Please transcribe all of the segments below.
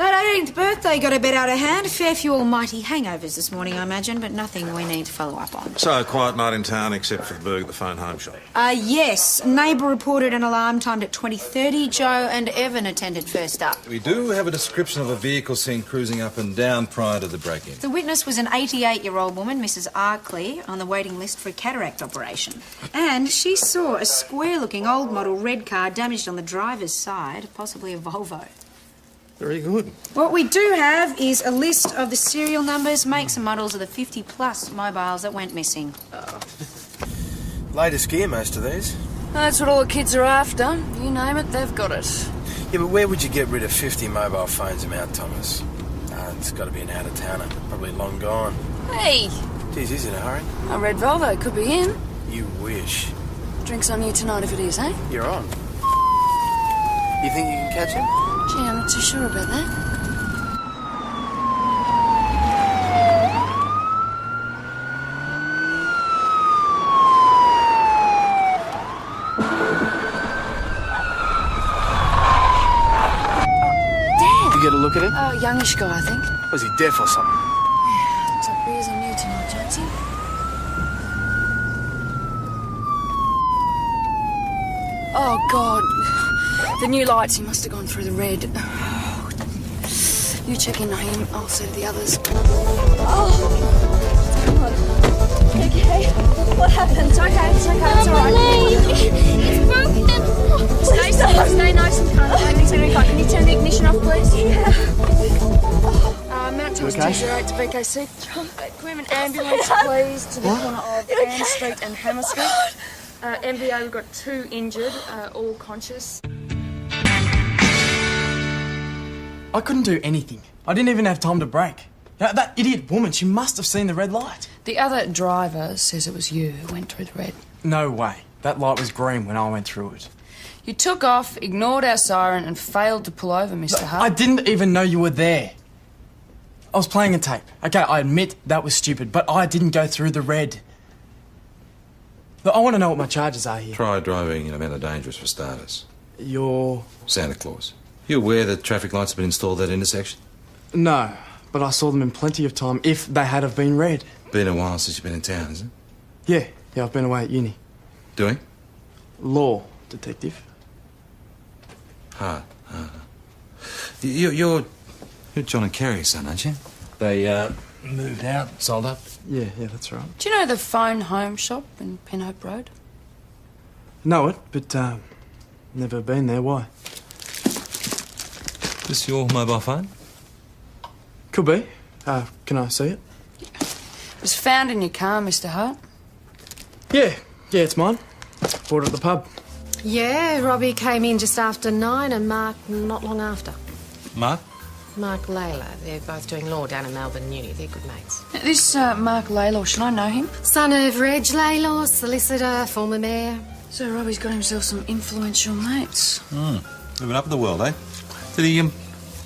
That 18th birthday got a bit out of hand. Fair few almighty hangovers this morning, I imagine, but nothing we need to follow up on. So, a quiet night in town except for the burg at the phone home shop? Yes. Neighbour reported an alarm timed at 20:30. Joe and Evan attended first up. We do have a description of a vehicle seen cruising up and down prior to the break-in. The witness was an 88-year-old woman, Mrs. Arkley, on the waiting list for a cataract operation. And she saw a square-looking old-model red car damaged on the driver's side, possibly a Volvo. Very good. What we do have is a list of the serial numbers, makes and models of the 50-plus mobiles that went missing. Latest gear, most of these. That's what all the kids are after. You name it, they've got it. Yeah, but where would you get rid of 50 mobile phones in Mount Thomas? It's got to be an out-of-towner. Probably long gone. Hey! Geez, he's in a hurry. A red Volvo could be in. You wish. Drinks on you tonight if it is, eh? You're on. You think you can catch him? Gee, I'm not too sure about that. Did you get a look at him? Oh, youngish guy, I think. Was he deaf or something? Looks like beers on you tonight, Jonesy. Oh, God. The new lights, he must have gone through the red. You check in on him, I'll see to the others. Oh, okay. What happened? It's okay, it's all right. It's broken. Stay safe, stay nice and calm. Everything's gonna be fine. Can you turn the ignition off, please? Yeah. Mount Thomas Okay? 208 to BKC. Can we have an ambulance, please, to the corner of Ann Street and Hammer Street? MVA, we've got 2 injured, all conscious. I couldn't do anything. I didn't even have time to brake. That idiot woman, she must have seen the red light. The other driver says it was you who went through the red. No way. That light was green when I went through it. You took off, ignored our siren, and failed to pull over, Mr. Hart. I didn't even know you were there. I was playing a tape. Okay, I admit that was stupid, but I didn't go through the red. Look, I want to know what my charges are here. Try driving in a manner dangerous for starters. You're... Santa Claus. You aware that traffic lights have been installed at that intersection? No, but I saw them in plenty of time if they had have been red. Been a while since you've been in town, is it? Yeah, I've been away at uni. Doing? Law, detective. Hard. You're John and Kerry's son, aren't you? They, moved out, sold up? Yeah, that's right. Do you know the phone home shop in Penhope Road? Know it, but, never been there. Why? This your mobile phone? Could be. Can I see it? It was found in your car, Mr. Hart. Yeah, it's mine. Bought it at the pub. Yeah, Robbie came in just after 9 and Mark not long after. Mark? Mark Layla. They're both doing law down in Melbourne Uni. They're good mates. This Mark Laylaw, should I know him? Son of Reg Laylaw, solicitor, former mayor. So Robbie's got himself some influential mates. Living up in the world, eh? Did he,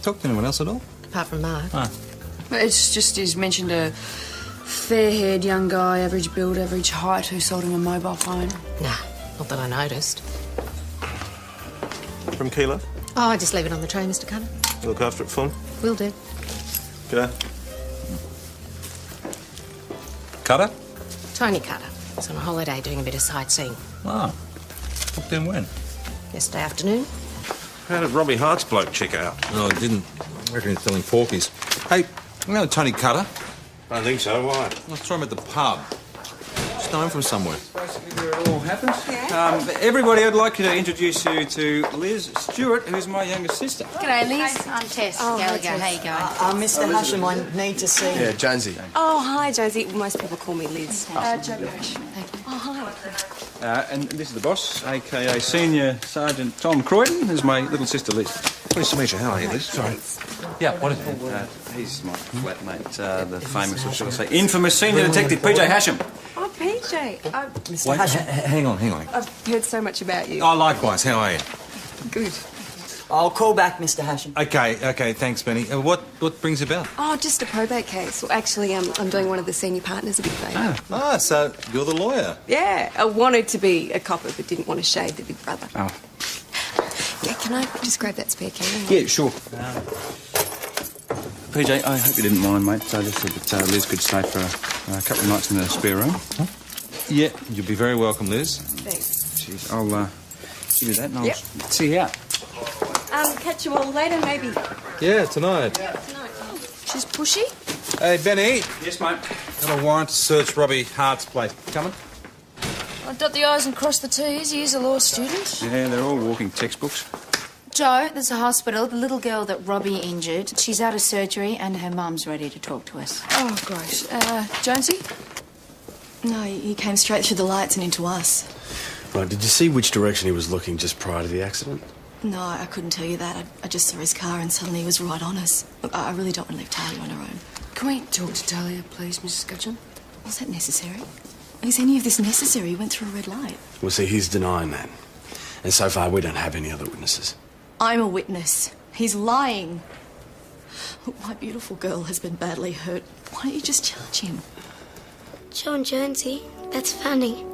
talk to anyone else at all? Apart from Mark. Ah. But it's just he's mentioned a fair-haired young guy, average build, average height, who sold him a mobile phone. Nah, not that I noticed. From Keeler? Oh, just leave it on the tray, Mr. Cutter. Look after it, Fung. Will do. Okay. Cutter? Tony Cutter. He's on a holiday doing a bit of sightseeing. Ah. Booked in when? Yesterday afternoon. How did Robbie Hart's bloke check out? No, I didn't. I reckon he's selling porkies. Hey, you know Tony Cutter? I don't think so. Why? I saw him at the pub. Just know him from somewhere. Basically where it all happened. Everybody, I'd like to introduce you to Liz Stewart, who's my younger sister. G'day, Liz. I'm Tess Gallagher. How you going? Mr. Hasham, I need to see you. Yeah, Jonesy. Oh, hi, Josie. Most people call me Liz. Joe Parrish. Oh, hi. And this is the boss, a.k.a. Senior Sergeant Tom Croydon. This is my little sister Liz. Nice to meet you. How are you, Liz? Sorry. Yeah, what is it? He's my flatmate, the famous, or shall I say, infamous Senior Detective PJ Hasham. Oh, PJ. Wait, hang on. I've heard so much about you. Oh, likewise. How are you? Good. I'll call back, Mr. Hasham. Okay. Thanks, Benny. What brings about? Oh, just a probate case. Well, actually, I'm doing one of the senior partners a big favour. Ah, so you're the lawyer. Yeah, I wanted to be a copper, but didn't want to shade the big brother. Oh. Yeah, can I just grab that spare key? Yeah, sure. PJ, I hope you didn't mind, mate. I just said that Liz could stay for a couple of nights in the spare room. Huh? Yeah, you'll be very welcome, Liz. Thanks. Jeez, I'll give you that and I'll Yep. see you out. Catch you all later, maybe. Yeah, tonight. She's pushy? Hey, Benny. Yes, mate. Got a warrant to search Robbie Hart's place. Coming? I dot the I's and cross the T's. He is a law student. Yeah, they're all walking textbooks. Joe, there's a hospital. The little girl that Robbie injured, she's out of surgery and her mum's ready to talk to us. Oh, great. Jonesy? No, he came straight through the lights and into us. Right, did you see which direction he was looking just prior to the accident? No, I couldn't tell you that. I just saw his car and suddenly he was right on us. Look, I really don't want to leave Talia on her own. Can we talk to Talia, please, Mrs. Gudgeon? Was that necessary? Is any of this necessary? He went through a red light. Well, see, he's denying that. And so far, we don't have any other witnesses. I'm a witness. He's lying. Look, my beautiful girl has been badly hurt. Why don't you just charge him? John Jonesy, that's funny.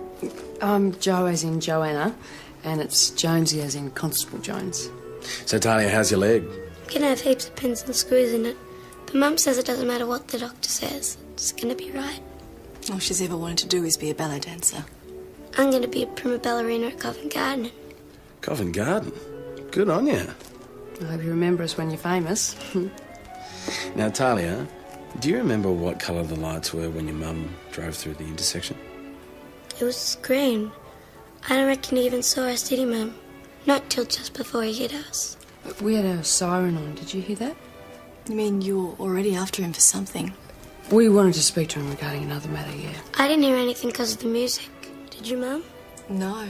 I'm Joe as in Joanna, and it's Jonesy as in Constable Jones. So, Talia, how's your leg? Can have heaps of pins and screws in it. But Mum says it doesn't matter what the doctor says. It's going to be right. All she's ever wanted to do is be a ballet dancer. I'm going to be a prima ballerina at Covent Garden. Covent Garden? Good on you. I hope you remember us when you're famous. Now, Talia, do you remember what colour the lights were when your mum drove through the intersection? It was green. I don't reckon he even saw us, did he, Mum? Not till just before he hit us. But we had a siren on, did you hear that? You mean you were already after him for something? We wanted to speak to him regarding another matter, yeah. I didn't hear anything because of the music. Did you, Mum? No.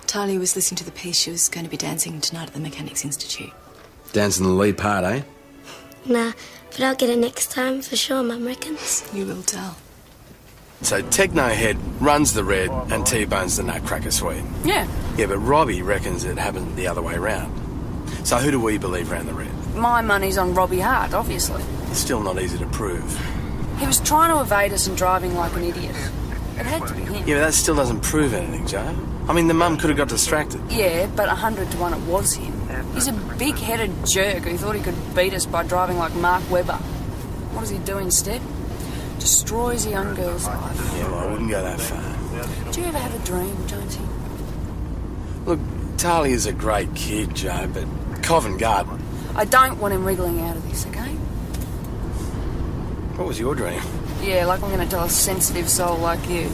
Talia was listening to the piece she was going to be dancing tonight at the Mechanics Institute. Dancing the lead part, eh? Nah, but I'll get it next time for sure, Mum reckons. You will tell. So Techno Head runs the red and T-Bone's the Nutcracker Suite. Yeah. Yeah, but Robbie reckons it happened the other way round. So who do we believe ran the red? My money's on Robbie Hart, obviously. It's still not easy to prove. He was trying to evade us and driving like an idiot. It had to be him. Yeah, but that still doesn't prove anything, Joe. I mean, the mum could have got distracted. Yeah, but 100 to 1 it was him. He's a big-headed jerk who thought he could beat us by driving like Mark Webber. What does he do instead? Destroys a young girl's life. Yeah, well, I wouldn't go that far. Do you ever have a dream, Jonesy? Look, Talia's a great kid, Joe, but Covent Garden. I don't want him wriggling out of this, okay? What was your dream? Yeah, like I'm going to tell a sensitive soul like you.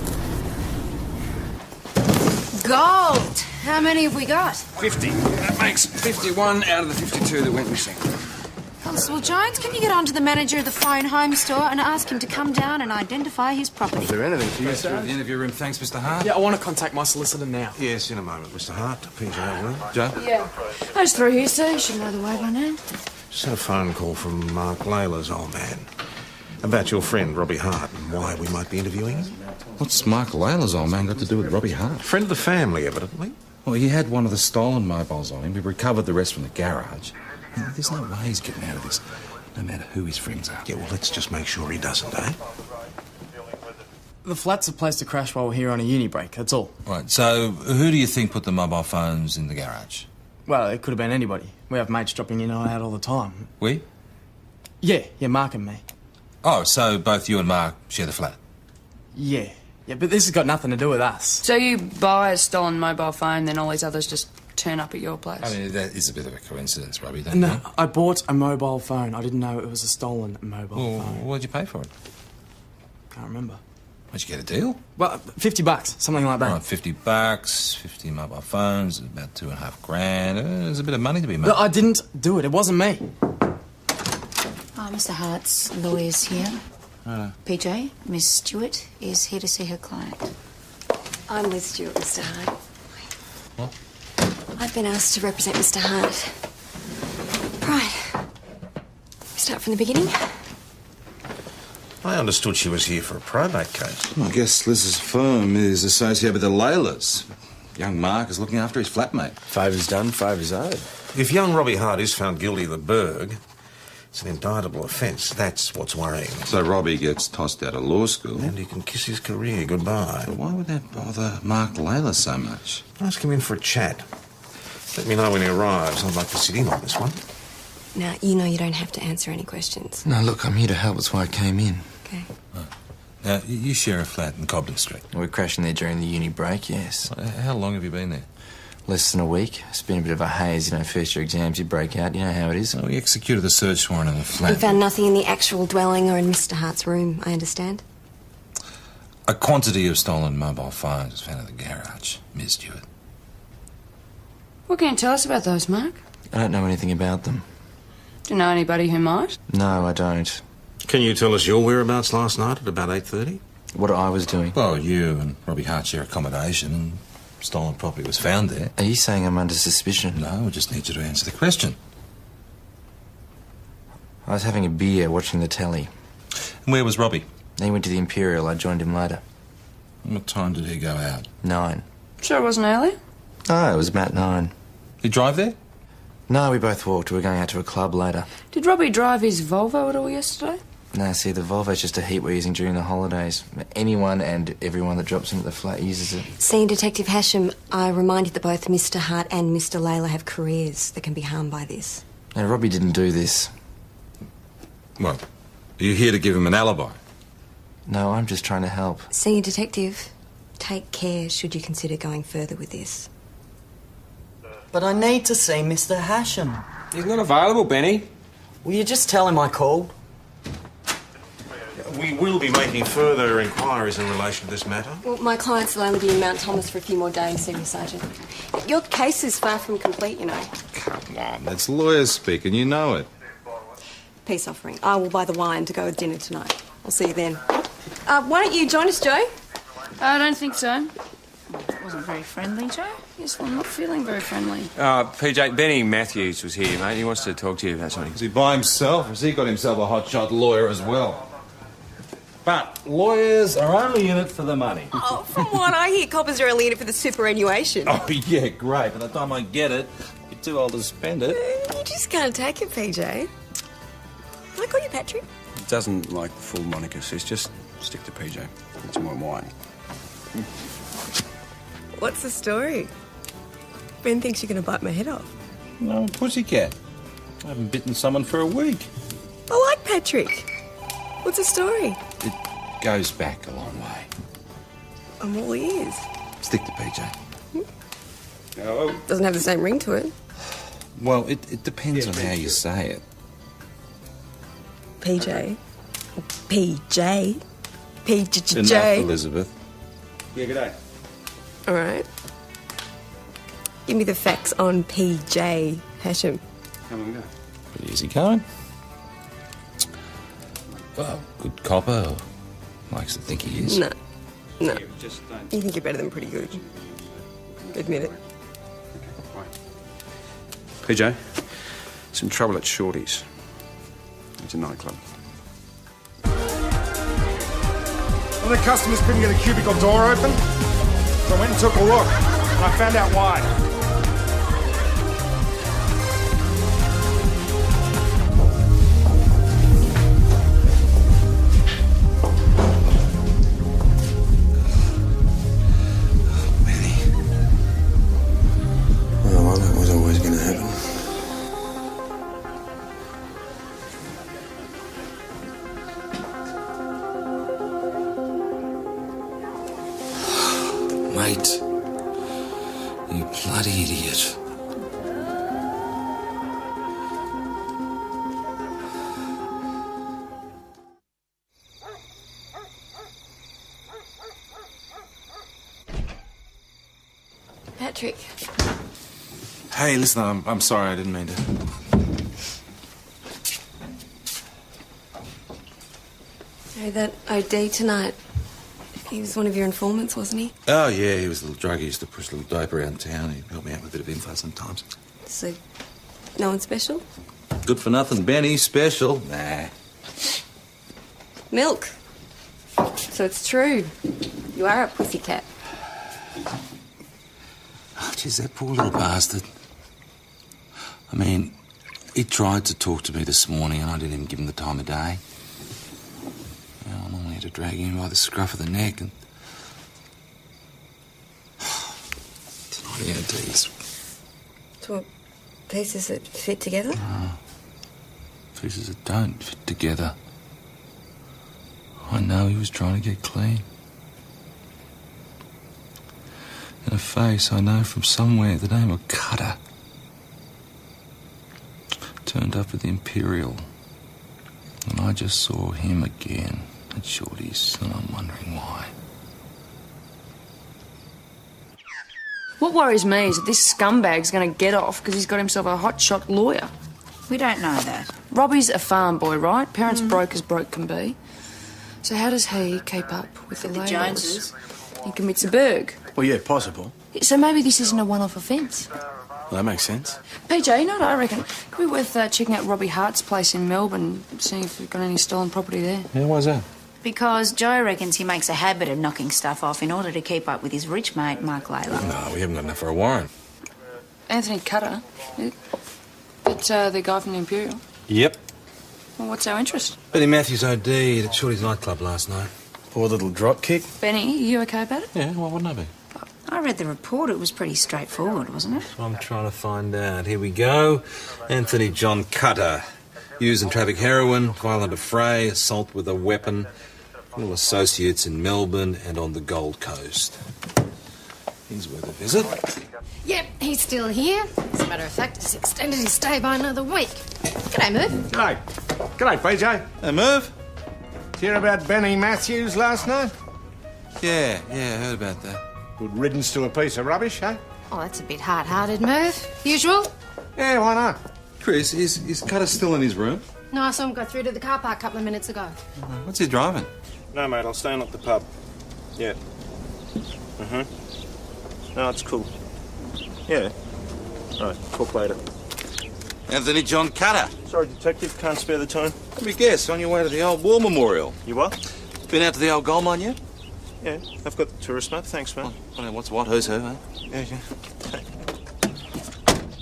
Gold! How many have we got? 50. That makes 51 out of the 52 that went missing. Constable Jones, can you get on to the manager of the Phone Home Store and ask him to come down and identify his property? Is there anything for you, Through sir? the interview room, thanks, Mr. Hart. Yeah, I want to contact my solicitor now. Yes, in a moment, Mr. Hart. PJ will. Joe? Yeah. Those three here, sir. You should know the way by now. Just had a phone call from Mark Layla's old man about your friend Robbie Hart and why we might be interviewing him. What's Mark Layla's old man got to do with Robbie Hart? Friend of the family, evidently. Well, he had one of the stolen mobiles on him. We recovered the rest from the garage. There's no way he's getting out of this, no matter who his friends are. Yeah, well, let's just make sure he doesn't, eh? The flat's a place to crash while we're here on a uni break, that's all. Right, so who do you think put the mobile phones in the garage? Well, it could have been anybody. We have mates dropping in and out all the time. We? Yeah, Mark and me. Oh, so both you and Mark share the flat? Yeah, but this has got nothing to do with us. So you buy a stolen mobile phone, then all these others just turn up at your place? I mean, that is a bit of a coincidence, Robbie, don't you? No, I bought a mobile phone. I didn't know it was a stolen mobile phone. What'd you pay for it? Can't remember. Did you get a deal? Well, $50, something like that. Right, $50, 50 mobile phones, about $2.5 grand. There's a bit of money to be made. But I didn't do it. It wasn't me. Oh, Mr. Hart's lawyer's here. PJ, Miss Stewart is here to see her client. I'm Liz Stewart, Mr. Hart. What? I've been asked to represent Mr. Hart. Right. We start from the beginning. I understood she was here for a probate case. Well, I guess Liz's firm is associated with the Laylas. Young Mark is looking after his flatmate. Favours done, favours owed. If young Robbie Hart is found guilty of the burg, it's an indictable offence. That's what's worrying. So Robbie gets tossed out of law school. And he can kiss his career goodbye. But why would that bother Mark Layla so much? Ask him in for a chat. Let me know when he arrives. I'd like to sit in on this one. Now, you know you don't have to answer any questions. No, look, I'm here to help. That's why I came in. Okay. Now, you share a flat in Cobden Street. We're crashing there during the uni break, yes. How long have you been there? Less than a week. It's been a bit of a haze, you know, first year exams, you break out, you know how it is. We executed a search warrant on the flat. You found nothing in the actual dwelling or in Mr. Hart's room, I understand? A quantity of stolen mobile phones was found in the garage, Ms. Stewart. What can you tell us about those, Mark? I don't know anything about them. Do you know anybody who might? No, I don't. Can you tell us your whereabouts last night at about 8:30? What I was doing. Well, you and Robbie Hart share accommodation and stolen property was found there. Are you saying I'm under suspicion? No, I just need you to answer the question. I was having a beer, watching the telly. And where was Robbie? He went to the Imperial. I joined him later. What time did he go out? 9. Sure it wasn't early? No, it was about 9. Did he drive there? No, we both walked. We were going out to a club later. Did Robbie drive his Volvo at all yesterday? No, see, the Volvo's just a heat we're using during the holidays. Anyone and everyone that drops in at the flat uses it. Senior Detective Hasham, I remind you that both Mr. Hart and Mr. Layla have careers that can be harmed by this. No, Robbie didn't do this. Well, are you here to give him an alibi? No, I'm just trying to help. Senior Detective, take care should you consider going further with this. But I need to see Mr. Hasham. He's not available, Benny. Will you just tell him I called? We will be making further inquiries in relation to this matter. Well, my clients will only be in Mount Thomas for a few more days, Senior Sergeant. Your case is far from complete, you know. Come on, that's lawyers speaking, you know it. Peace offering. I will buy the wine to go with dinner tonight. I'll see you then. Why don't you join us, Joe? I don't think so. Wasn't very friendly, Joe. Yes, well, I'm not feeling very friendly. PJ, Benny Matthews was here, mate. He wants to talk to you about something. Is he by himself, or has he got himself a hotshot lawyer as well? But lawyers are only in it for the money. Oh, from what I hear, coppers are only in it for the superannuation. Oh, yeah, great. By the time I get it, you're too old to spend it. You just can't take it, PJ. Can I call you Patrick? He doesn't like the full moniker, sis. Just stick to PJ. It's more wine. What's the story? Ben thinks you're going to bite my head off. No, pussycat. I haven't bitten someone for a week. I like Patrick. What's the story? It goes back a long way. I'm all ears. Stick to PJ. Oh. Doesn't have the same ring to it. Well, it depends on how you say it. PJ. PJ. PJ. Enough, Elizabeth. Yeah, g'day. All right. Give me the facts on PJ Hasham. Come on, go. Pretty easy going. Well, good copper. Or likes to think he is. No. No. Yeah, just don't. You think you're better than pretty good. Admit it. PJ, some trouble at Shorty's. It's a nightclub. Well, the customers couldn't get a cubicle door open, so I went and took a look, and I found out why. Well, that was always going to happen. Mate, you bloody idiot. Patrick. Hey, listen, I'm sorry, I didn't mean to. Hey, that OD tonight. He was one of your informants, wasn't he? Oh, yeah, he was a little druggie. He used to push a little dope around town. He'd help me out with a bit of info sometimes. So, no one special? Good for nothing, Benny. Special. Nah. Milk. So it's true. You are a pussycat. Oh, geez, that poor little bastard. I mean, he tried to talk to me this morning and I didn't even give him the time of day. You know, I normally had to drag him by the scruff of the neck and... Tonight he had these... So what, pieces that fit together? Oh, Pieces that don't fit together. I know he was trying to get clean. And a face I know from somewhere, the name of Cutter. Turned up at the Imperial. And I just saw him again at Shorty's, and I'm wondering why. What worries me is that this scumbag's going to get off because he's got himself a hotshot lawyer. We don't know that. Robbie's a farm boy, right? Parents broke as broke can be. So how does he keep up with the The Laylors? Joneses. He commits a burg. Well, yeah, possible. So maybe this isn't a one-off offence. Well, that makes sense. PJ, you know what I reckon? Could be worth checking out Robbie Hart's place in Melbourne, seeing if we've got any stolen property there. Yeah, why's that? Because Joe reckons he makes a habit of knocking stuff off in order to keep up with his rich mate, Mark Layla. No, we haven't got enough for a warrant. Anthony Cutter? That's the guy from the Imperial. Yep. Well, what's our interest? Benny Matthews OD'd at Shorty's nightclub last night. Poor little drop kick. Benny, are you okay about it? Yeah, why wouldn't I be? I read the report. It was pretty straightforward, wasn't it? I'm trying to find out. Here we go. Anthony John Cutter. Used and traffic heroin, violent affray, assault with a weapon. All associates in Melbourne and on the Gold Coast. He's worth a visit. Yep, he's still here. As a matter of fact, he's extended his stay by another week. G'day, Merv. G'day. G'day, PJ. Hey, Merv? Did you hear about Benny Matthews last night? Yeah, I heard about that. Good riddance to a piece of rubbish, eh? Oh, that's a bit hard-hearted, Merv. Usual? Yeah, why not? Chris, is Cutter still in his room? No, I saw him go through to the car park a couple of minutes ago. What's he driving? No, mate, I'll stay in at the pub. Yeah. No, it's cool. Yeah. Right, talk later. Anthony John Cutter. Sorry, Detective, can't spare the time. Let me guess, on your way to the old war memorial. You what? Been out to the old gold mine yet? Yeah, I've got the tourist map, thanks, mate. What's what, who's who, eh? Yeah.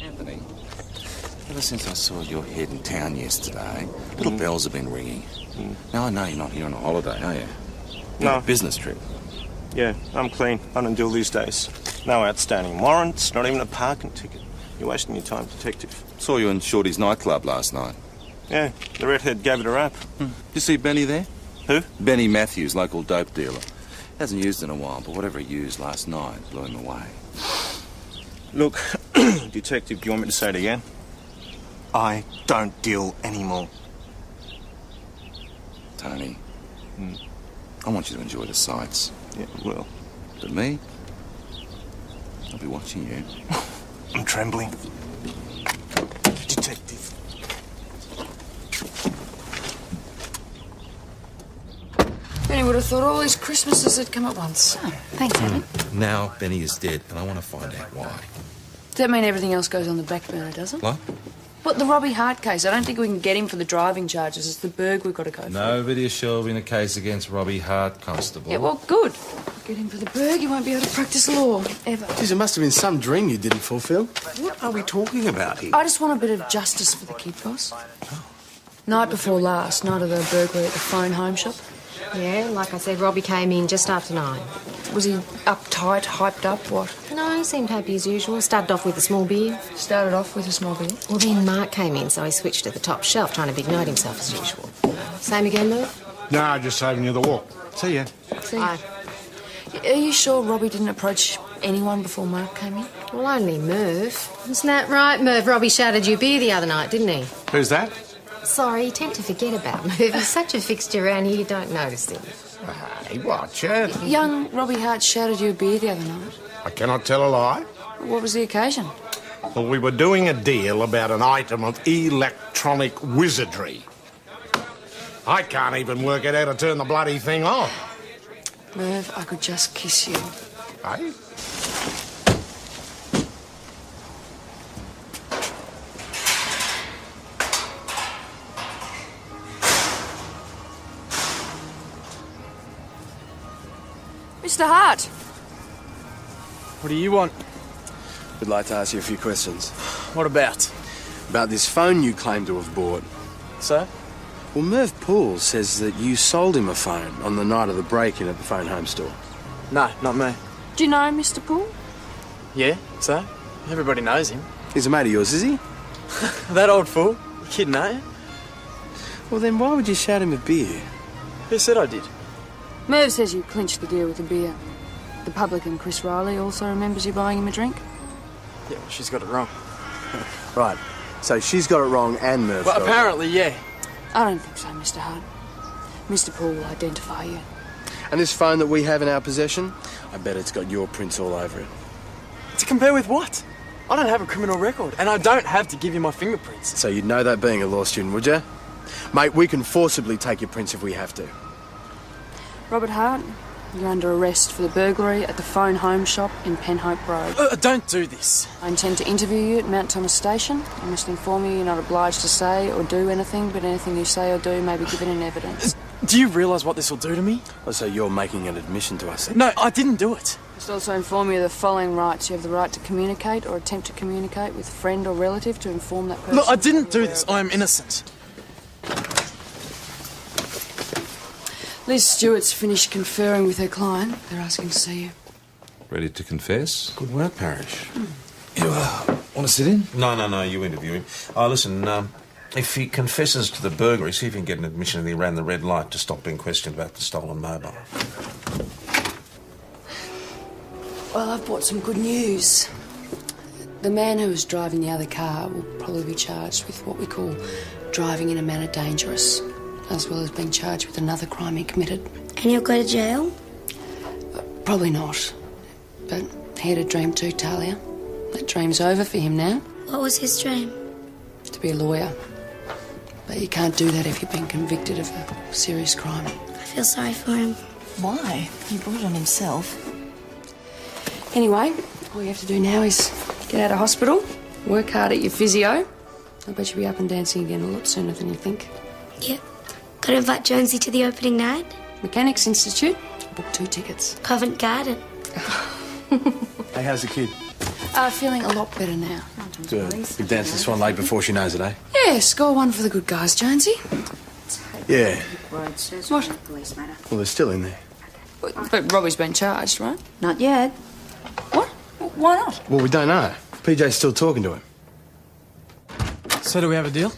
Anthony, ever since I saw your head in town yesterday, little bells have been ringing. Now, I know you're not here on a holiday, are you? You're on a business trip. Yeah, I'm clean. I don't deal these days. No outstanding warrants, not even a parking ticket. You're wasting your time, Detective. Saw you in Shorty's nightclub last night. Yeah, the redhead gave it a rap. Did you see Benny there? Who? Benny Matthews, local dope dealer. Hasn't used in a while, but whatever he used last night blew him away. Look, Detective, do you want me to say it again? I don't deal anymore. Tony, I want you to enjoy the sights. Yeah, well. But me, I'll be watching you. I'm trembling. Detective. Benny would have thought all these Christmases had come at once. Oh, thanks, Evan. Now Benny is dead, and I want to find out why. Does that mean everything else goes on the back burner, does it? What? But the Robbie Hart case, I don't think we can get him for the driving charges. It's the burg we've got to go for. Nobody is shelving a case against Robbie Hart, Constable. Yeah, well, good. Get him for the burg, he won't be able to practice law, ever. Geez, it must have been some dream you didn't fulfil. What are we talking about here? I just want a bit of justice for the kid, boss. Night before last, night of the burglary at the phone home shop. Yeah, like I said, Robbie came in just after 9. Was he uptight, hyped up, what? No, he seemed happy as usual. Started off with a small beer. Started off with a small beer? Well, then Mark came in, so he switched to the top shelf, trying to big note himself as usual. Same again, Merv? No, just saving you the walk. See ya. See. Are you sure Robbie didn't approach anyone before Mark came in? Well, only Merv. Isn't that right, Merv? Robbie shouted you beer the other night, didn't he? Who's that? Sorry, you tend to forget about Merv. He's such a fixture around here, you don't notice him. Hey, watch it. Young Robbie Hart shouted you a beer the other night. I cannot tell a lie. What was the occasion? Well, we were doing a deal about an item of electronic wizardry. I can't even work out how to turn the bloody thing on. Merv, I could just kiss you. Hey? Mr. Hart! What do you want? We'd like to ask you a few questions. What about? About this phone you claim to have bought. So? Well, Merv Poole says that you sold him a phone on the night of the break-in at the phone home store. No, not me. Do you know Mr. Poole? Yeah, so? Everybody knows him. He's a mate of yours, is he? That old fool. You kidding, aren't you? Well, then why would you shout him a beer? Who said I did? Merv says you clinched the deal with a beer. The publican Chris Riley also remembers you buying him a drink. Yeah, well, she's got it wrong. Right. So she's got it wrong and Merv's Well, got it apparently, yeah. I don't think so, Mr. Hart. Mr. Paul will identify you. wrong. And this phone that we have in our possession, I bet it's got your prints all over it. To compare with what? I don't have a criminal record, and I don't have to give you my fingerprints. So you'd know that being a law student, would you? Mate, we can forcibly take your prints if we have to. Robert Hart, you're under arrest for the burglary at the Phone Home Shop in Penhope Road. Don't do this. I intend to interview you at Mount Thomas Station. I must inform you you're not obliged to say or do anything, but anything you say or do may be given in evidence. Do you realise what this will do to me? Oh, so you're making an admission to us? No, I didn't do it. I must also inform you of the following rights. You have the right to communicate or attempt to communicate with a friend or relative to inform that person. Look, I didn't do this. I am innocent. Liz Stewart's finished conferring with her client. They're asking to see you. Ready to confess? Good work, Parrish. You want to sit in? No, you interview him. Oh, listen, if he confesses to the burglary, see if you can get an admission that he ran the red light to stop being questioned about the stolen mobile. Well, I've brought some good news. The man who was driving the other car will probably be charged with what we call driving in a manner dangerous, as well as being charged with another crime he committed. And he'll go to jail? Probably not. But he had a dream too, Talia. That dream's over for him now. What was his dream? To be a lawyer. But you can't do that if you've been convicted of a serious crime. I feel sorry for him. Why? He brought it on himself. Anyway, all you have to do now is get out of hospital, work hard at your physio. I bet you'll be up and dancing again a lot sooner than you think. Yep. Gotta invite Jonesy to the opening night. Mechanics Institute. Book 2 tickets. Covent Garden. Hey, how's the kid? Feeling a lot better now. Good. Big dance to Swan Lake before she knows it, eh? Yeah, score 1 for the good guys, Jonesy. Yeah. What? Well, they're still in there. But Robbie's been charged, right? Not yet. What? Why not? Well, we don't know. PJ's still talking to him. So do we have a deal?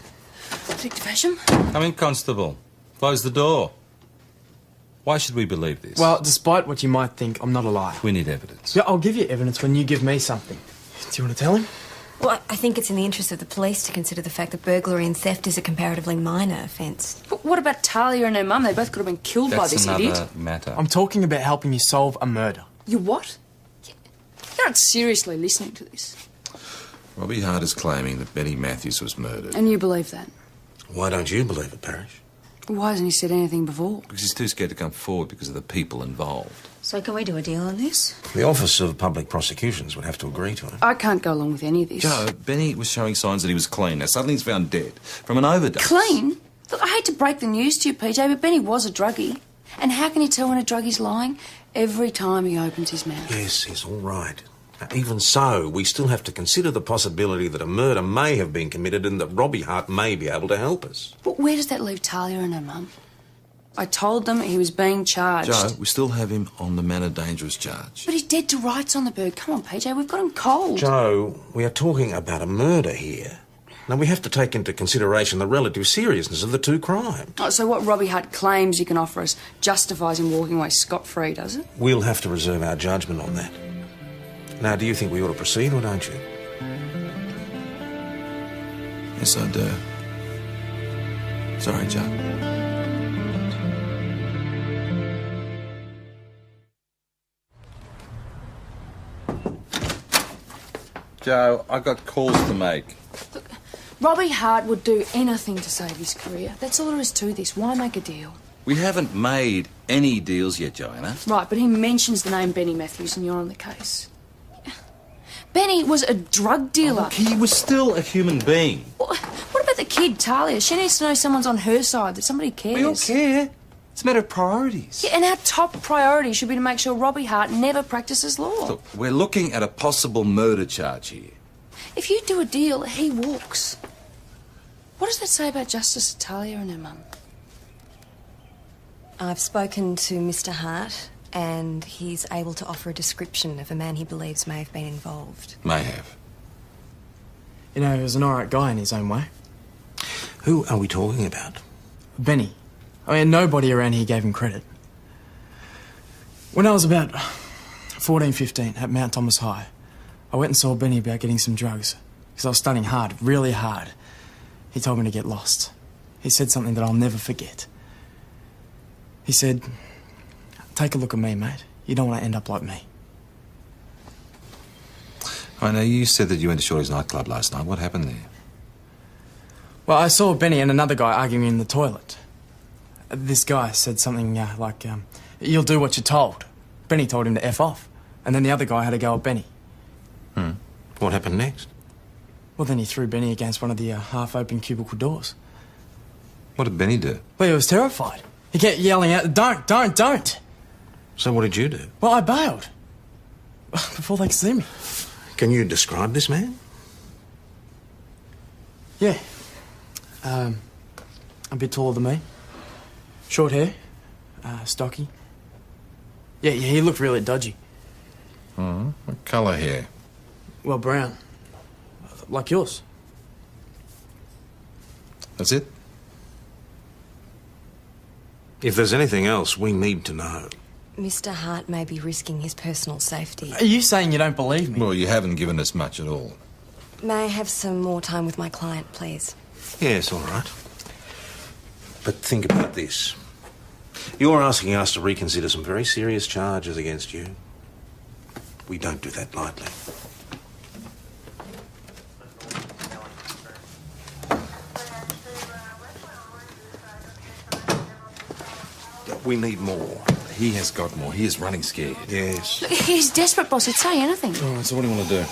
Detective Hasham? Come in, Constable. Close the door. Why should we believe this? Well, despite what you might think, I'm not a liar. We need evidence. Yeah, I'll give you evidence when you give me something. Do you want to tell him? Well, I think it's in the interest of the police to consider the fact that burglary and theft is a comparatively minor offence. But what about Talia and her mum? They both could have been killed by this That's idiot. another matter. I'm talking about helping you solve a murder. You what? You're not seriously listening to this. Robbie Hart is claiming that Benny Matthews was murdered. And you believe that? Why don't you believe it, Parrish? Why hasn't he said anything before? Because he's too scared to come forward because of the people involved. So can we do a deal on this? The Office of Public Prosecutions would have to agree to it. I can't go along with any of this. Joe, Benny was showing signs that he was clean. Now suddenly he's found dead from an overdose. Clean? Look, I hate to break the news to you, PJ, but Benny was a druggie. And how can you tell when a druggie's lying? Every time he opens his mouth. Yes, all right. Now, even so, we still have to consider the possibility that a murder may have been committed and that Robbie Hart may be able to help us. But where does that leave Talia and her mum? I told them he was being charged. Joe, we still have him on the manner dangerous charge. But he's dead to rights on the bird. Come on, PJ, we've got him cold. Joe, we are talking about a murder here. Now, we have to take into consideration the relative seriousness of the two crimes. Oh, so what Robbie Hart claims he can offer us justifies him walking away scot-free, does it? We'll have to reserve our judgment on that. Now, do you think we ought to proceed or don't you? Yes, I do. Sorry, Joe. Joe, I got calls to make. Look, Robbie Hart would do anything to save his career. That's all there is to this. Why make a deal? We haven't made any deals yet, Joanna. Right, but he mentions the name Benny Matthews and you're on the case. Benny was a drug dealer. Look, he was still a human being. What about the kid, Talia? She needs to know someone's on her side, that somebody cares. We all care. It's a matter of priorities. Yeah, and our top priority should be to make sure Robbie Hart never practices law. Look, we're looking at a possible murder charge here. If you do a deal, he walks. What does that say about Justice Talia and her mum? I've spoken to Mr. Hart, and he's able to offer a description of a man he believes may have been involved. May have. You know, he was an alright guy in his own way. Who are we talking about? Benny. I mean, nobody around here gave him credit. When I was about 14, 15 at Mount Thomas High, I went and saw Benny about getting some drugs because I was studying hard, really hard. He told me to get lost. He said something that I'll never forget. He said, "Take a look at me, mate. You don't want to end up like me." I know you said that you went to Shorty's nightclub last night. What happened there? Well, I saw Benny and another guy arguing in the toilet. This guy said something like, "You'll do what you're told." Benny told him to F off. And then the other guy had a go at Benny. What happened next? Well, then he threw Benny against one of the half-open cubicle doors. What did Benny do? Well, he was terrified. He kept yelling out, "Don't, don't, don't." So what did you do? Well, I bailed. Before they could see me. Can you describe this man? Yeah. A bit taller than me. Short hair. Stocky. Yeah, he looked really dodgy. What colour hair? Well, brown. Like yours. That's it? If there's anything else, we need to know. Mr. Hart may be risking his personal safety. Are you saying you don't believe me? Well, you haven't given us much at all. May I have some more time with my client, please? Yes, all right. But think about this. You're asking us to reconsider some very serious charges against you. We don't do that lightly. We need more. He has got more. He is running scared. Yes. Look, he's desperate, boss. He'd say anything. All right, so what do you want to do?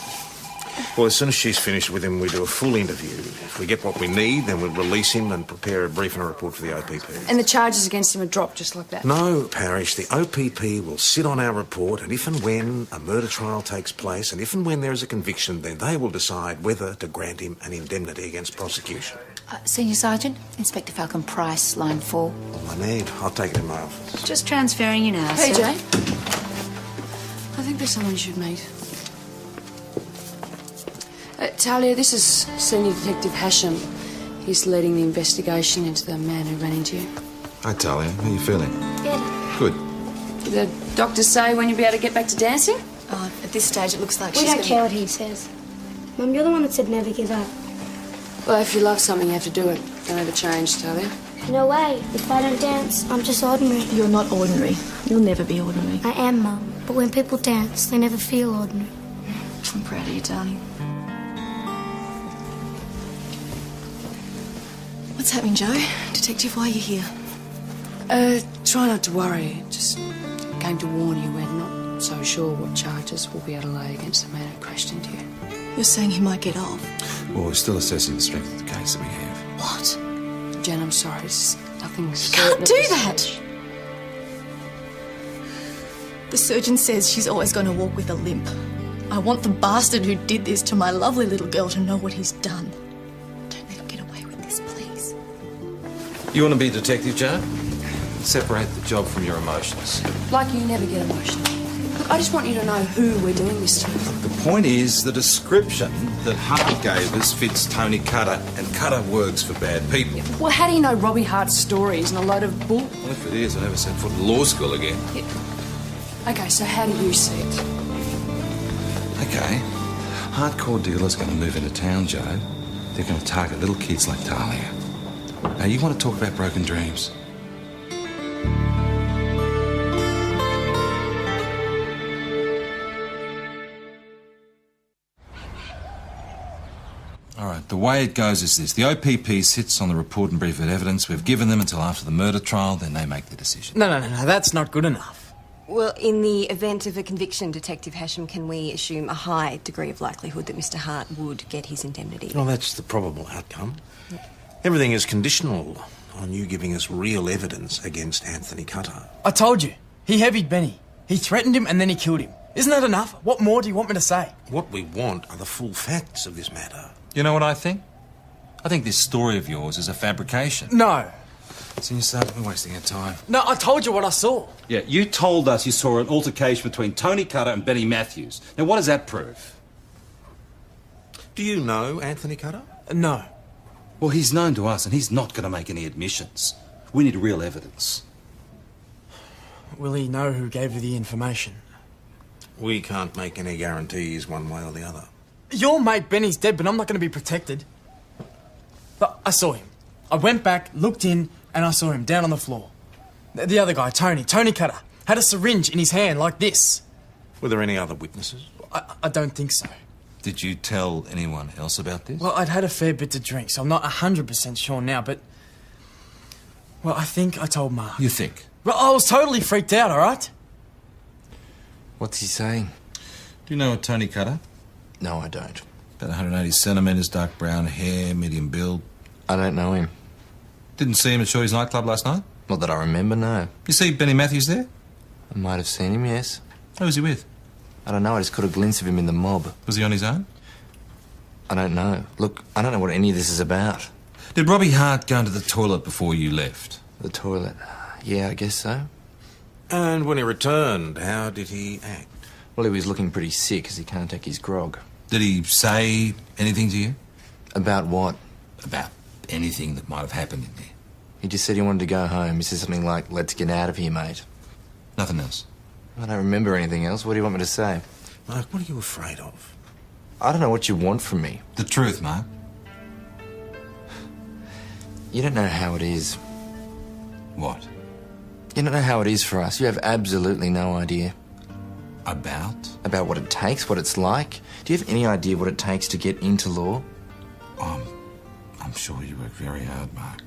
Well, as soon as she's finished with him, we do a full interview. If we get what we need, then we'll release him and prepare a brief and a report for the OPP. And the charges against him are dropped just like that? No, Parish. The OPP will sit on our report, and if and when a murder trial takes place, and if and when there is a conviction, then they will decide whether to grant him an indemnity against prosecution. Senior Sergeant, Inspector Falcon Price, line 4. All I need. I'll take it in my office. Just transferring you now, Hey, sir. Jay. I think there's someone you should meet. Talia, this is Senior Detective Hasham. He's leading the investigation into the man who ran into you. Hi, Talia. How are you feeling? Good. Good. Did the doctor say when you'll be able to get back to dancing? At this stage, it looks like We she's don't gonna... care what he says. Mum, you're the one that said never give up. Well, if you love something, you have to do it. Don't ever change, Talia. No way. If I don't dance, I'm just ordinary. You're not ordinary. You'll never be ordinary. I am, Mum. But when people dance, they never feel ordinary. I'm proud of you, darling. What's happening, Joe? Detective, why are you here? Try not to worry. Just came to warn you we're not so sure what charges we'll be able to lay against the man who crashed into you. You're saying he might get off. Well, we're still assessing the strength of the case that we have. What? Jen, I'm sorry. It's nothing You certain can't at do this that! stage. The surgeon says she's always going to walk with a limp. I want the bastard who did this to my lovely little girl to know what he's done. Don't let him get away with this, please. You want to be a detective, Joe? Separate the job from your emotions. Like you never get emotional. Look, I just want you to know who we're doing this to. The point is, the description that Hart gave us fits Tony Cutter, and Cutter works for bad people. Well, how do you know Robbie Hart's story isn't a load of bull? Well, if it is, I'll never set foot in law school again. Okay, so how do you see it? Okay. Hardcore dealers going to move into town, Joe. They're going to target little kids like Talia. Now, you want to talk about broken dreams? All right, the way it goes is this. The OPP sits on the report and brief of evidence. We've given them until after the murder trial, then they make the decision. No, that's not good enough. Well, in the event of a conviction, Detective Hasham, can we assume a high degree of likelihood that Mr. Hart would get his indemnity? Well, that's the probable outcome. Everything is conditional on you giving us real evidence against Anthony Cutter. I told you. He heavied Benny. He threatened him and then he killed him. Isn't that enough? What more do you want me to say? What we want are the full facts of this matter. You know what I think? I think this story of yours is a fabrication. No. Senior Sergeant, we're wasting our time. No, I told you what I saw. Yeah, you told us you saw an altercation between Tony Cutter and Benny Matthews. Now, what does that prove? Do you know Anthony Cutter? No. Well, he's known to us, and he's not going to make any admissions. We need real evidence. Will he know who gave you the information? We can't make any guarantees one way or the other. Your mate Benny's dead, but I'm not going to be protected. But I saw him. I went back, looked in, and I saw him down on the floor. The other guy, Tony Cutter, had a syringe in his hand like this. Were there any other witnesses? I don't think so. Did you tell anyone else about this? Well, I'd had a fair bit to drink, so I'm not 100% sure now, but... Well, I think I told Mark. You think? Well, I was totally freaked out, all right? What's he saying? Do you know a Tony Cutter? No, I don't. About 180 centimetres, dark brown hair, medium build. I don't know him. Didn't see him at Shorty's nightclub last night? Not that I remember, no. You see Benny Matthews there? I might have seen him, yes. Who was he with? I don't know, I just caught a glimpse of him in the mob. Was he on his own? I don't know. Look, I don't know what any of this is about. Did Robbie Hart go into the toilet before you left? The toilet? Yeah, I guess so. And when he returned, how did he act? Well, he was looking pretty sick as he can't take his grog. Did he say anything to you? About what? About anything that might have happened in there. He just said he wanted to go home. He said something like, "Let's get out of here, mate." Nothing else? I don't remember anything else. What do you want me to say? Mark, what are you afraid of? I don't know what you want from me. The truth, Mark. You don't know how it is. What? You don't know how it is for us. You have absolutely no idea. About? About what it takes, what it's like. Do you have any idea what it takes to get into law? I'm sure you work very hard, Mark.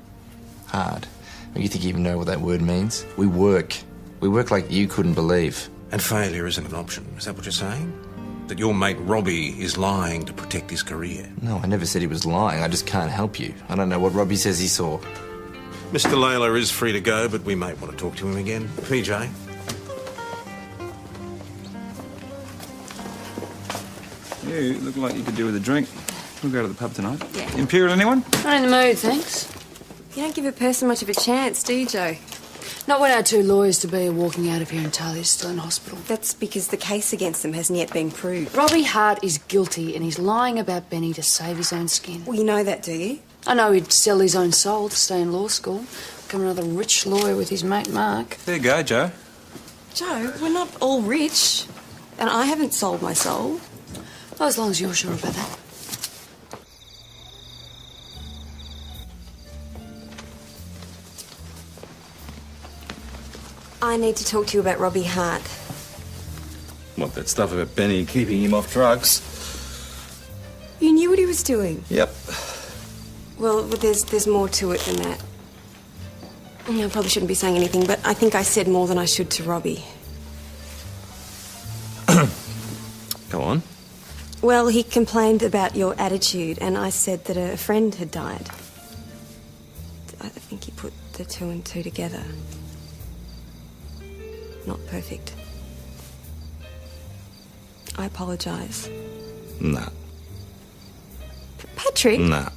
Hard? You think you even know what that word means? We work. We work like you couldn't believe. And failure isn't an option. Is that what you're saying? That your mate Robbie is lying to protect his career? No, I never said he was lying. I just can't help you. I don't know what Robbie says he saw. Mr. Layla is free to go, but we might want to talk to him again. PJ? You look like you could do with a drink. We'll go to the pub tonight. Yeah. Imperial, anyone? Not in the mood, thanks. You don't give a person much of a chance, do you, Joe? Not when our two lawyers to be are walking out of here and Talia's still in hospital. That's because the case against them hasn't yet been proved. Robbie Hart is guilty and he's lying about Benny to save his own skin. Well, you know that, do you? I know he'd sell his own soul to stay in law school, become another rich lawyer with his mate Mark. There you go, Joe. Joe, we're not all rich. And I haven't sold my soul. Well, as long as you're sure about that. I need to talk to you about Robbie Hart. What, that stuff about Benny keeping him off drugs? You knew what he was doing. Yep. Well, there's more to it than that. I probably shouldn't be saying anything, but I think I said more than I should to Robbie. Go on. Well, he complained about your attitude, and I said that a friend had died. I think he put the two and two together. Not perfect. I apologise. Nah. Patrick? Nah.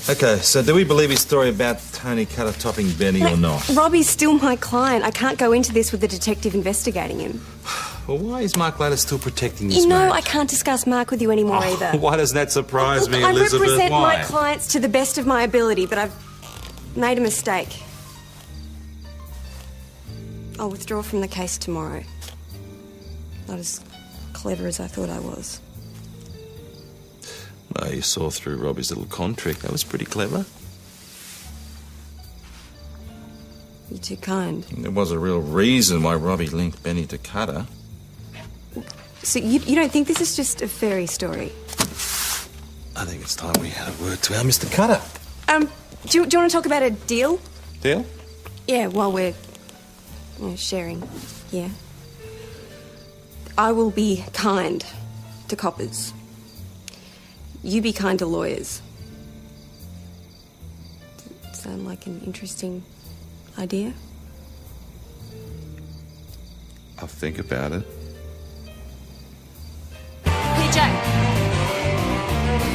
Okay, so do we believe his story about Tony Cutter topping Benny or not? Robbie's still my client. I can't go into this with the detective investigating him. Well, why is Mark Layla still protecting this You know, man? I can't discuss Mark with you anymore either. Why doesn't that surprise me, I Elizabeth? represent Why? my clients to the best of my ability, but I've made a mistake. I'll withdraw from the case tomorrow. Not as clever as I thought I was. No, you saw through Robbie's little con trick. That was pretty clever. You're too kind. There was a real reason why Robbie linked Benny to Cutter. So you don't think this is just a fairy story? I think it's time we had a word to our Mr. Cutter. Do you want to talk about a deal? Deal? Yeah, while we're sharing. Yeah. I will be kind to coppers. You be kind to lawyers. Does it sound like an interesting idea? I'll think about it.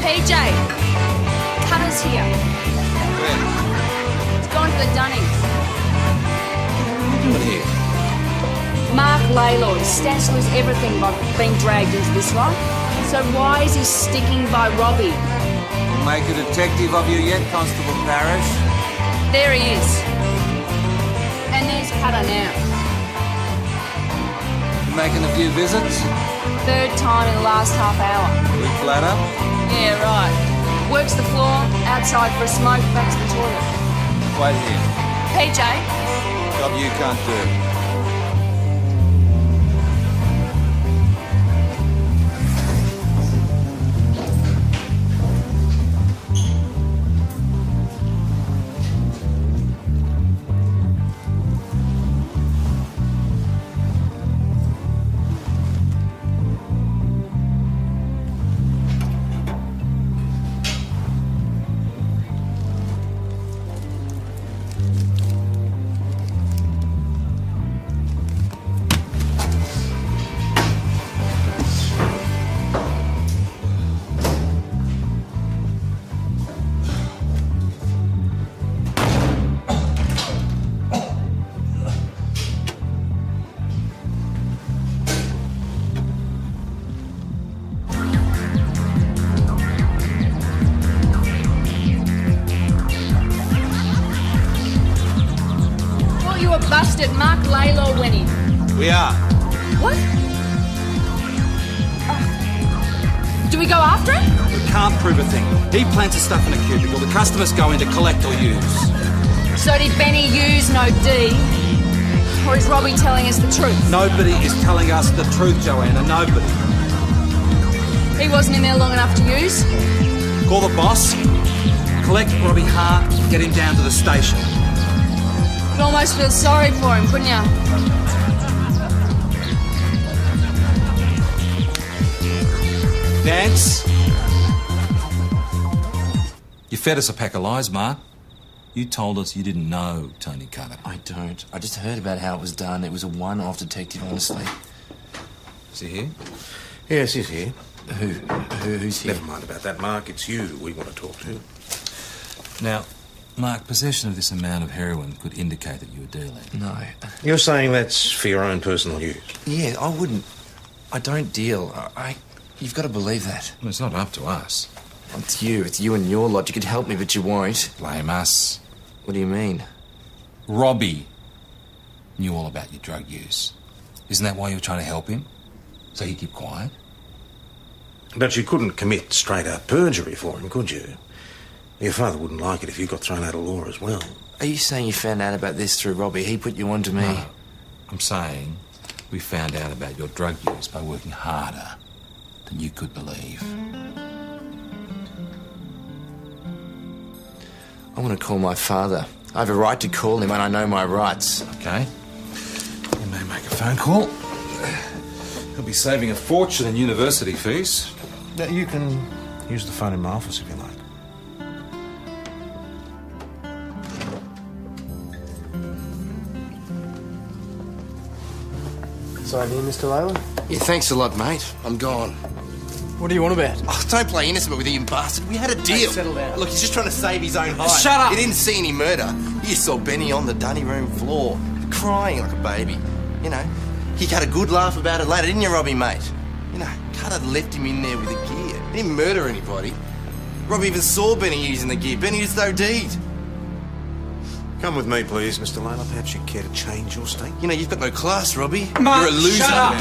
PJ! Cutter's here. Where? He's gone to the Dunnings. What are you doing here? Mark Layloy stands to lose everything by being dragged into this one. So why is he sticking by Robbie? We'll make a detective of you yet, Constable Parrish. There he is. And there's Cutter now. Making a few visits? Third time in the last half hour. We flatter? Yeah, right. Works the floor, outside for a smoke, back to the toilet. Wait here. PJ? Job you can't do. Busted. Mark Laylaw went in. We are. What? Do we go after him? We can't prove a thing. He plants his stuff in a cubicle. The customers go in to collect or use. So did Benny use no D? Or is Robbie telling us the truth? Nobody is telling us the truth, Joanna. Nobody. He wasn't in there long enough to use? Call the boss. Collect Robbie Hart. Get him down to the station. You'd almost feel sorry for him, couldn't you? Dance? You fed us a pack of lies, Mark. You told us you didn't know Tony Cutter. I don't. I just heard about how it was done. It was a one-off, detective, honestly. Is he here? Yes, he's here. Who's here? Never mind about that, Mark. It's you we want to talk to. Now, Mark, possession of this amount of heroin could indicate that you were dealing. No. You're saying that's for your own personal use? Yeah, I wouldn't. I don't deal. You've got to believe that. Well, it's not up to us. It's you. It's you and your lot. You could help me, but you won't. Blame us. What do you mean? Robbie knew all about your drug use. Isn't that why you were trying to help him? So he'd keep quiet? But you couldn't commit straight-out perjury for him, could you? Your father wouldn't like it if you got thrown out of law as well. Are you saying you found out about this through Robbie? He put you on to me? No. I'm saying we found out about your drug use by working harder than you could believe. I want to call my father. I have a right to call him, and I know my rights. Okay. You may make a phone call. He'll be saving a fortune in university fees. You can use the phone in my office if you like. Sorry, dear, Mr. Laylaw? Yeah, thanks a lot, mate. I'm gone. What do you want about? Oh, don't play innocent with you, bastard. We had a deal. Hey, settle down. Look, he's just trying to save his own hide. Shut up! He didn't see any murder. He saw Benny on the dunny room floor, crying like a baby. You know, he had a good laugh about it later, didn't you, Robbie, mate? You know, Cutter left him in there with the gear. He didn't murder anybody. Robbie even saw Benny using the gear. Benny just OD'd. Come with me, please, Mr. Laylaw. Perhaps you'd care to change your state. You know, you've got no class, Robbie. Mark, you're a loser. shut up.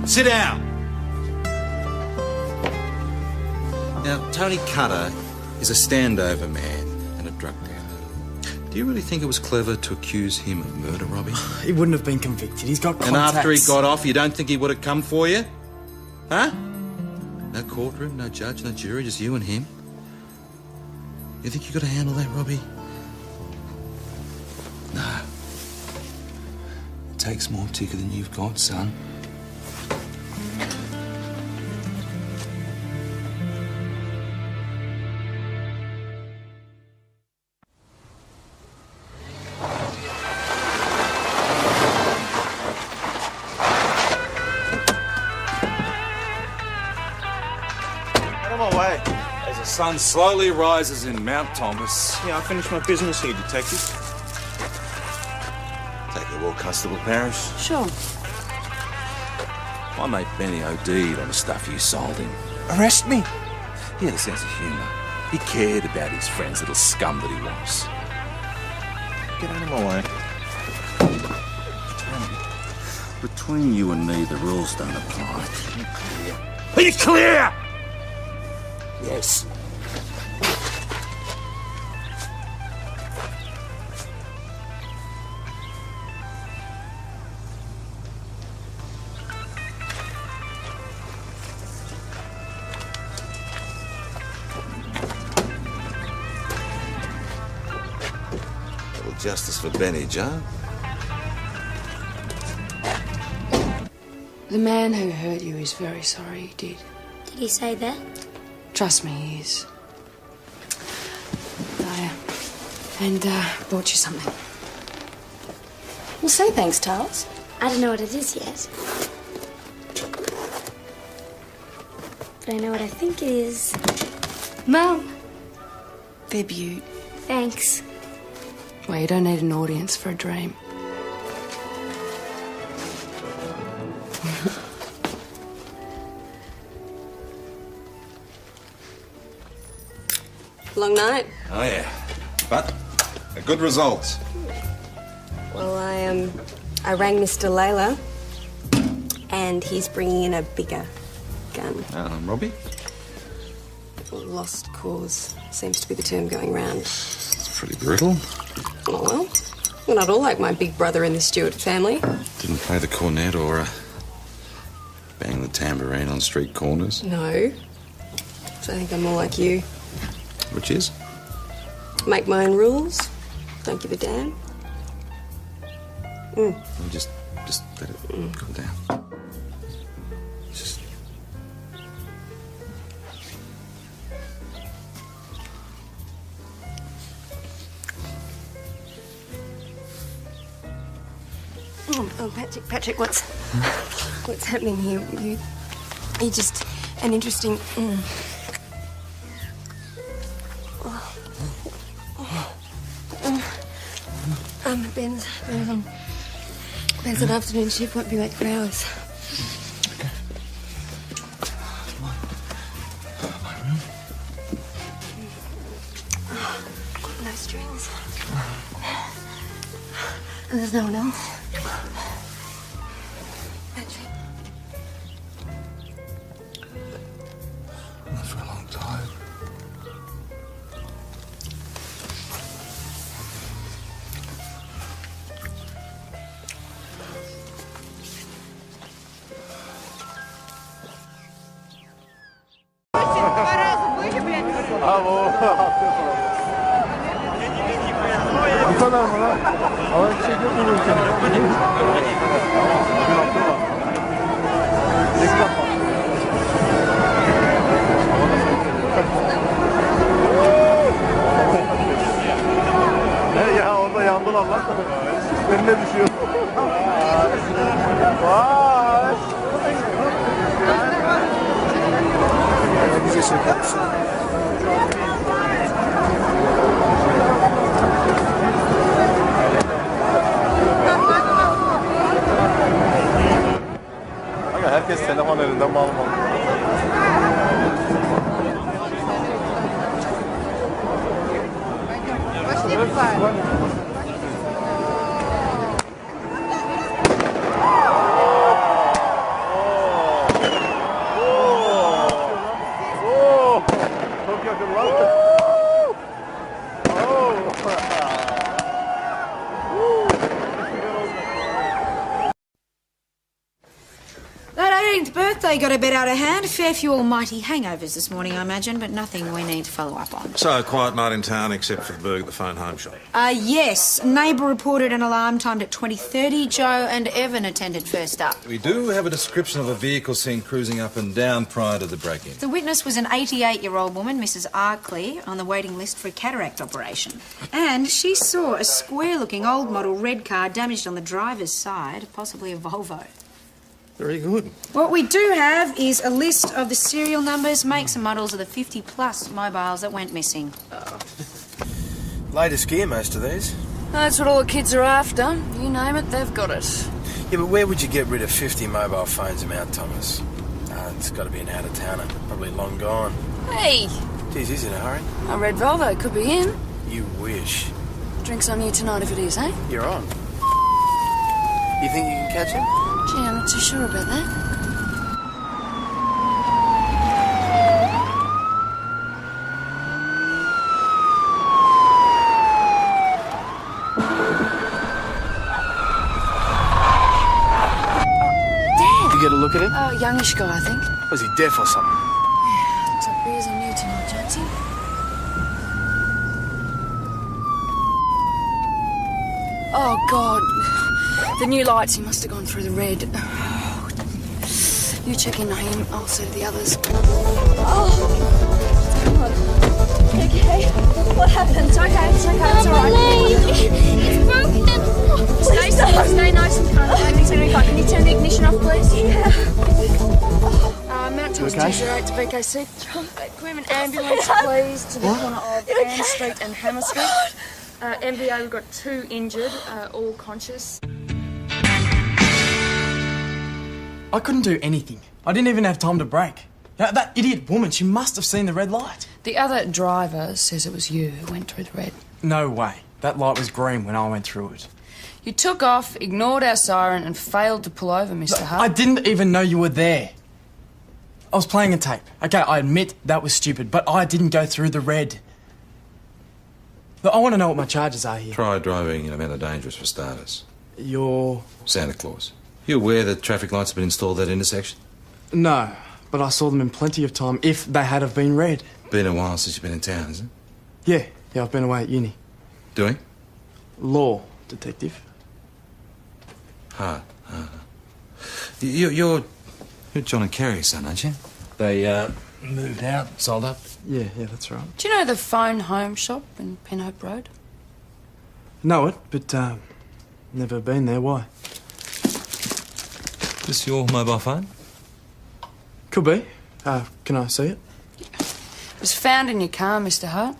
Sit down. Now, Tony Cutter is a standover man and a drug dealer. Do you really think it was clever to accuse him of murder, Robbie? He wouldn't have been convicted. He's got And contacts. after he got off, you don't think he would have come for you? Huh? No courtroom, no judge, no jury, just you and him? You think you got to handle that, Robbie? No. It takes more ticker than you've got, son. Out of my way. As the sun slowly rises in Mount Thomas. Yeah, I finished my business here, Detective. Take a walk, Constable Parrish. Sure. My mate Benny OD'd on the stuff you sold him. Arrest me? He had a sense of humour. He cared about his friends, little scum that he was. Get out of my way. Between you and me, the rules don't apply. Are you clear? Yes. Little justice for Benny, Joe. The man who hurt you is very sorry he did. Did he say that? Trust me, he is. And brought you something. Well, say thanks, Charles. I don't know what it is yet. But I know what I think it is. Mum. They're beaut. Thanks. Well, you don't need an audience for a dream. Long night. Oh, yeah. But a good result. Well, I rang Mr. Layla, and he's bringing in a bigger gun. Robbie? Lost cause seems to be the term going round. It's pretty brutal. Oh, well, we're not all like my big brother in the Stewart family. Didn't play the cornet or bang the tambourine on street corners. No. So I think I'm more like you. Which is? Make my own rules. Don't give a damn. Just let it cool down. Just... Oh, Patrick, what's happening here? You're just an interesting... Ben's an afternoon shift, won't be back for hours. Okay. My room? No strings. And there's no one else. Patrick. Not for a long time. Bu kadar mı lan? Havaya bir şey yok mu bu ülkenin? Ne ya orada yandılar lan. Önüne düşüyor. Vay. Bize şey yapmışsın. Herkes telefon elinden malum oldu. Çok yakın lan. That 18th birthday got a bit out of hand. Fair few almighty hangovers this morning, I imagine, but nothing we need to follow up on. So, quiet night in town except for the burg at the phone home shop. Yes. Neighbour reported an alarm timed at 20:30. Joe and Evan attended first up. We do have a description of a vehicle seen cruising up and down prior to the break-in. The witness was an 88-year-old woman, Mrs. Arkley, on the waiting list for a cataract operation. And she saw a square-looking old model red car damaged on the driver's side, possibly a Volvo. Very good. What we do have is a list of the serial numbers, makes and models of the 50-plus mobiles that went missing. Latest gear, most of these. That's what all the kids are after. You name it, they've got it. Yeah, but where would you get rid of 50 mobile phones in Mount Thomas? It's got to be an out-of-towner, probably long gone. Hey, Geez, he's in a hurry. A red Volvo could be in. You wish. Drinks on you tonight if it is, eh? You're on. You think you can catch him? Gee, I'm not too sure about that. Get a look at him? Oh, youngish guy, I think. Was he deaf or something? Looks like beers on you tonight, Jonesy. Oh, God. The new lights, he must have gone through the red. You check in on him, I'll see to the others. Oh, okay. What happened? It's okay, it's all right. It's broken. Stay safe, stay nice and calm. Everything's going to be fine. Can you turn the ignition off, please? Yeah. Mount Thomas okay? 208 to VKC. Can we have an ambulance, please, to the corner of Ann Street and Hammer Street? MVA, we've got 2 injured, all conscious. I couldn't do anything. I didn't even have time to brake. That idiot woman, she must have seen the red light. The other driver says it was you who went through the red. No way. That light was green when I went through it. You took off, ignored our siren, and failed to pull over, Mr. Hart. I didn't even know you were there. I was playing a tape. Okay, I admit that was stupid, but I didn't go through the red. Look, I want to know what my charges are here. Try driving in a manner dangerous for starters. You're... Santa Claus. You aware that traffic lights have been installed at that intersection? No, but I saw them in plenty of time if they had have been red. Been a while since you've been in town, is it? Yeah, I've been away at uni. Doing? Law, detective. Hard. You're John and Kerry's son, aren't you? They, moved out, sold up. Yeah, that's right. Do you know the phone home shop in Penhope Road? Know it, but, never been there. Why? This your mobile phone? Could be. Can I see it? It was found in your car, Mr. Hart.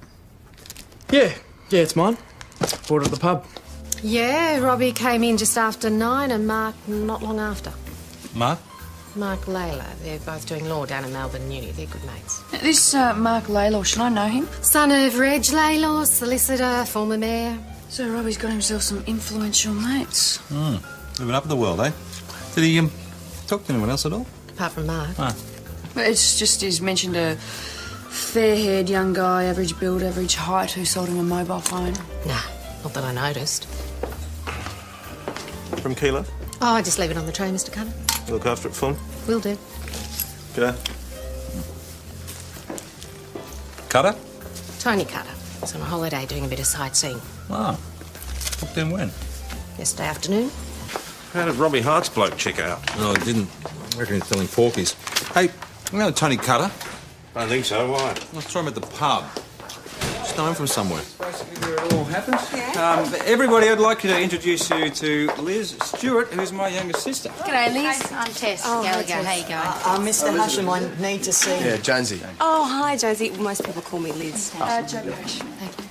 Yeah, it's mine. Bought it at the pub. Yeah, Robbie came in just after 9 and Mark not long after. Mark? Mark Layla. They're both doing law down in Melbourne Uni. They're good mates. This Mark Laylaw, should I know him? Son of Reg Laylaw, solicitor, former mayor. So Robbie's got himself some influential mates. Living up in the world, eh? Did he talk to anyone else at all? Apart from Mark. Ah. But it's just he's mentioned a fair-haired young guy, average build, average height, who sold him a mobile phone. Nah, not that I noticed. From Keeler? Oh, just leave it on the tray, Mr. Cutter. Look after it, Fun. Will do. G'day. Cutter? Tony Cutter. He's on a holiday doing a bit of sightseeing. Ah. Booked in when? Yesterday afternoon. How did Robbie Hart's bloke check out? No, it didn't. I reckon he's selling porkies. Hey, you know Tony Cutter? I don't think so. Why? I saw him at the pub. Just know him from somewhere. Basically where it all happened. Everybody, I'd like to introduce you to Liz Stewart, who's my younger sister. G'day, Liz. I'm Tess Gallagher. How you going? Mr. Hasham, I need to see you. Yeah, Jonesy. Oh, hi, Josie. Most people call me Liz. Joe Parrish. Thank you.